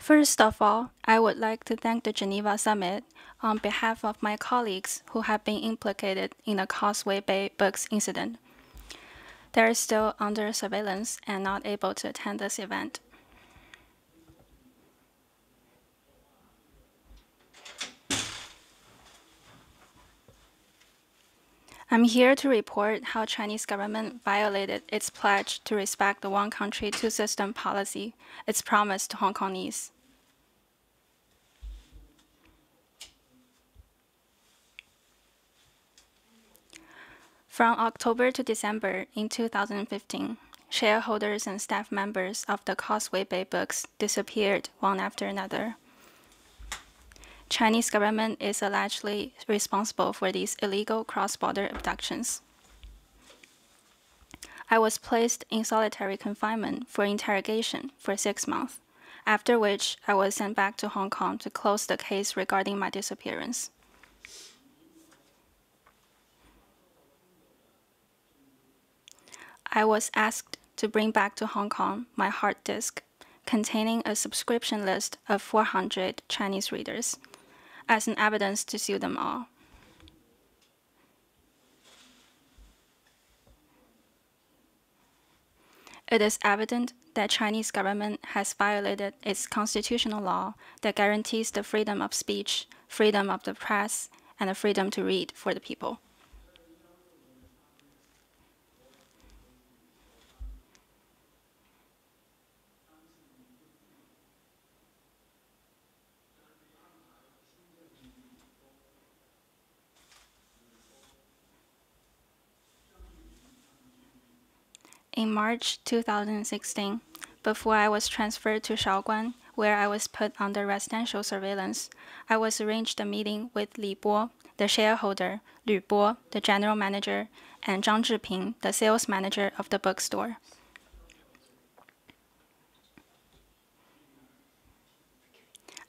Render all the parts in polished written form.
First of all, I would like to thank the Geneva Summit on behalf of my colleagues who have been implicated in the Causeway Bay books incident. They are still under surveillance and not able to attend this event. I'm here to report how Chinese government violated its pledge to respect the one country, two system policy, its promise to Hong Kongese. From October to December in 2015, shareholders and staff members of the Causeway Bay books disappeared one after another. Chinese government is allegedly responsible for these illegal cross-border abductions. I was placed in solitary confinement for interrogation for 6 months, after which I was sent back to Hong Kong to close the case regarding my disappearance. I was asked to bring back to Hong Kong my hard disk containing a subscription list of 400 Chinese readers as an evidence to sue them all. It is evident that Chinese government has violated its constitutional law that guarantees the freedom of speech, freedom of the press, and the freedom to read for the people. In March 2016, before I was transferred to Shaoguan, where I was put under residential surveillance, I was arranged a meeting with Li Bo, the shareholder, Lu Bo, the general manager, and Zhang Zhiping, the sales manager of the bookstore.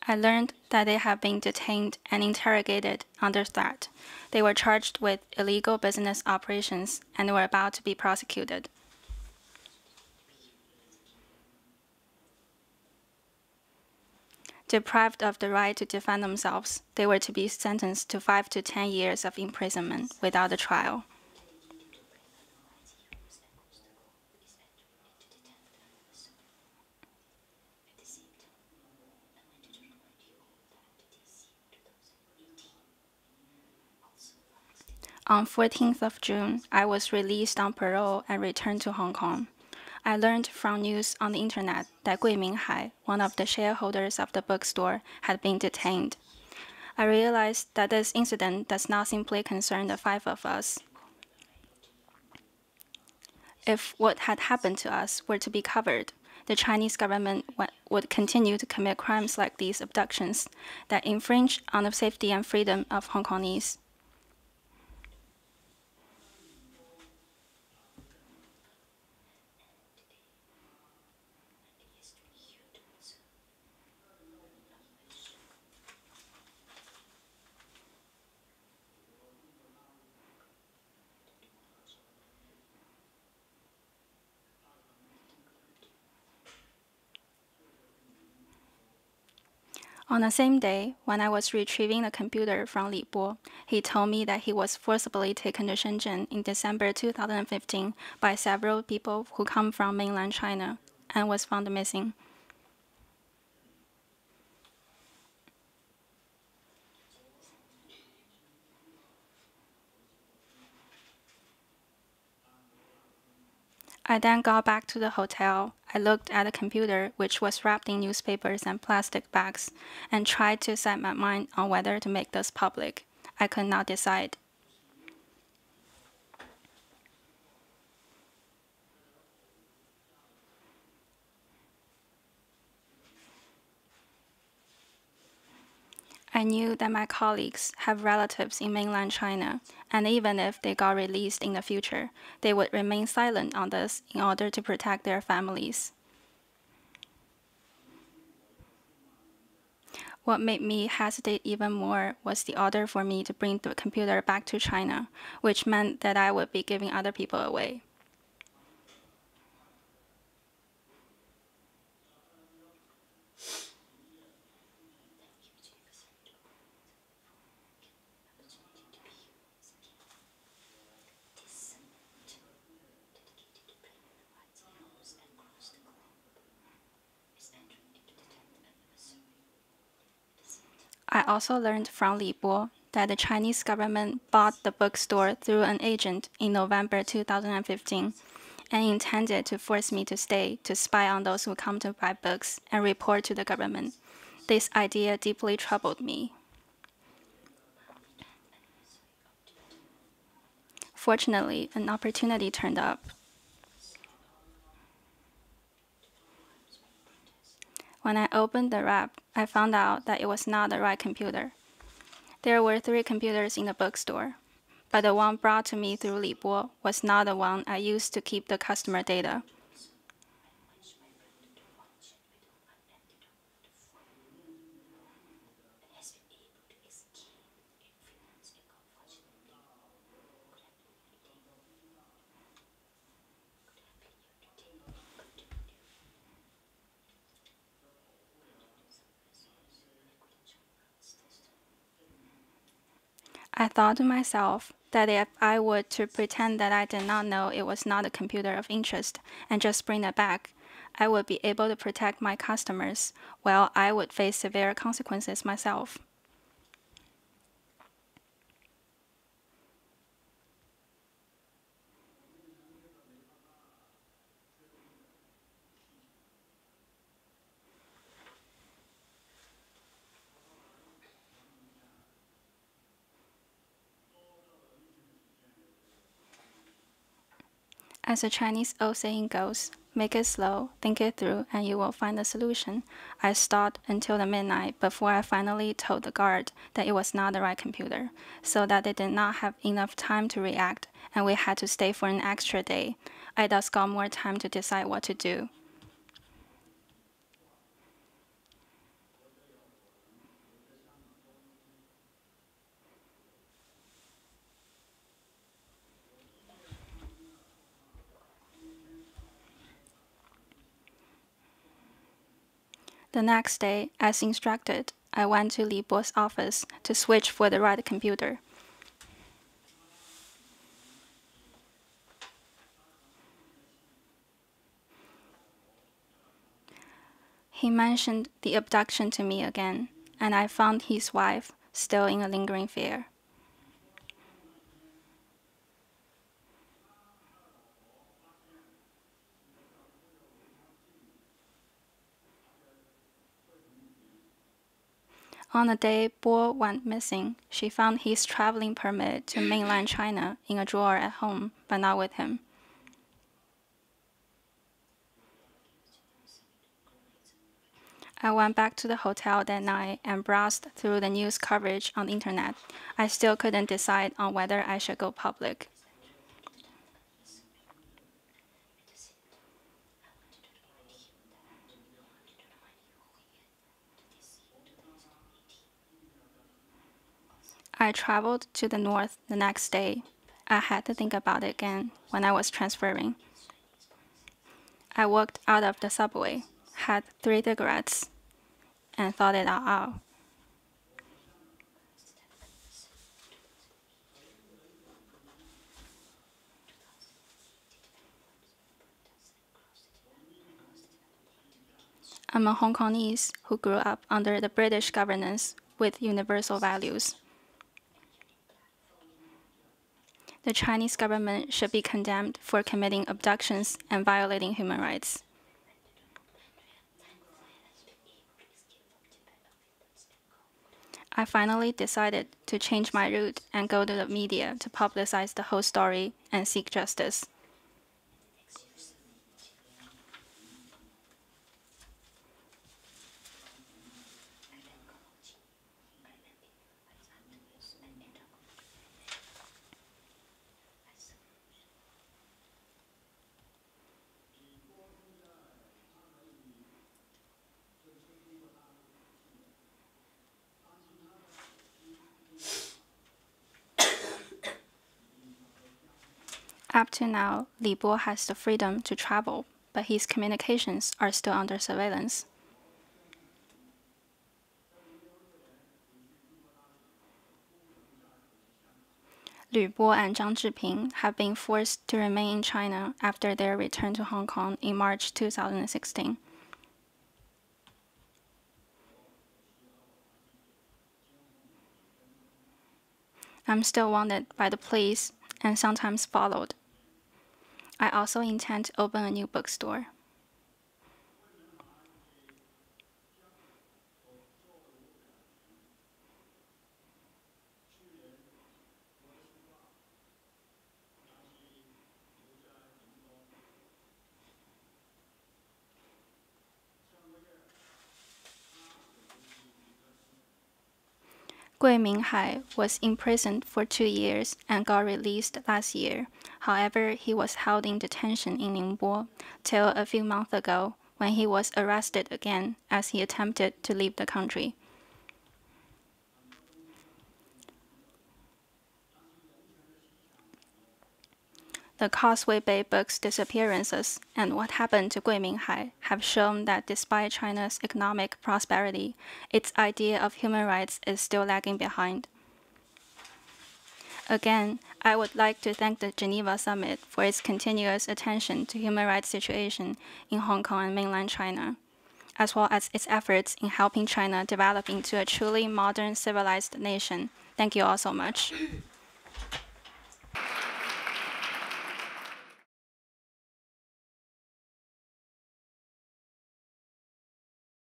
I learned that they have been detained and interrogated under threat. They were charged with illegal business operations and were about to be prosecuted. Deprived of the right to defend themselves, they were to be sentenced to 5 to 10 years of imprisonment without a trial. On 14th of June, I was released on parole and returned to Hong Kong. I learned from news on the internet that Gui Minghai, one of the shareholders of the bookstore, had been detained. I realized that this incident does not simply concern the 5 of us. If what had happened to us were to be covered, the Chinese government would continue to commit crimes like these abductions that infringe on the safety and freedom of Hong Kongese. On the same day, when I was retrieving the computer from Li Bo, he told me that he was forcibly taken to Shenzhen in December 2015 by several people who come from mainland China and was found missing. I then got back to the hotel. I looked at the computer, which was wrapped in newspapers and plastic bags, and tried to set my mind on whether to make this public. I could not decide. I knew that my colleagues have relatives in mainland China, and even if they got released in the future, they would remain silent on this in order to protect their families. What made me hesitate even more was the order for me to bring the computer back to China, which meant that I would be giving other people away. I also learned from Li Bo that the Chinese government bought the bookstore through an agent in November 2015 and intended to force me to stay to spy on those who come to buy books and report to the government. This idea deeply troubled me. Fortunately, an opportunity turned up. When I opened the wrap, I found out that it was not the right computer. There were 3 computers in the bookstore, but the one brought to me through Li Bo was not the one I used to keep the customer data. I thought to myself that if I were to pretend that I did not know it was not a computer of interest and just bring it back, I would be able to protect my customers, while I would face severe consequences myself. As a Chinese old saying goes, make it slow, think it through, and you will find a solution. I stalled until the midnight before I finally told the guard that it was not the right computer, so that they did not have enough time to react, and we had to stay for an extra day. I thus got more time to decide what to do. The next day, as instructed, I went to Li Bo's office to switch for the right computer. He mentioned the abduction to me again, and I found his wife still in a lingering fear. On the day Bo went missing, she found his traveling permit to mainland China in a drawer at home, but not with him. I went back to the hotel that night and browsed through the news coverage on the internet. I still couldn't decide on whether I should go public. I traveled to the north the next day. I had to think about it again when I was transferring. I walked out of the subway, had 3 cigarettes, and thought it all out. I'm a Hong Kongese who grew up under the British governance with universal values. The Chinese government should be condemned for committing abductions and violating human rights. I finally decided to change my route and go to the media to publicize the whole story and seek justice. Up to now, Li Bo has the freedom to travel, but his communications are still under surveillance. Lu Bo and Zhang Zhiping have been forced to remain in China after their return to Hong Kong in March 2016. I'm still wanted by the police and sometimes followed. I also intend to open a new bookstore. Gui Minghai was imprisoned for 2 years and got released last year. However, he was held in detention in Ningbo till a few months ago when he was arrested again as he attempted to leave the country. The Causeway Bay book's disappearances and what happened to Gui Minghai have shown that despite China's economic prosperity, its idea of human rights is still lagging behind. Again, I would like to thank the Geneva Summit for its continuous attention to human rights situation in Hong Kong and mainland China, as well as its efforts in helping China develop into a truly modern civilized nation. Thank you all so much.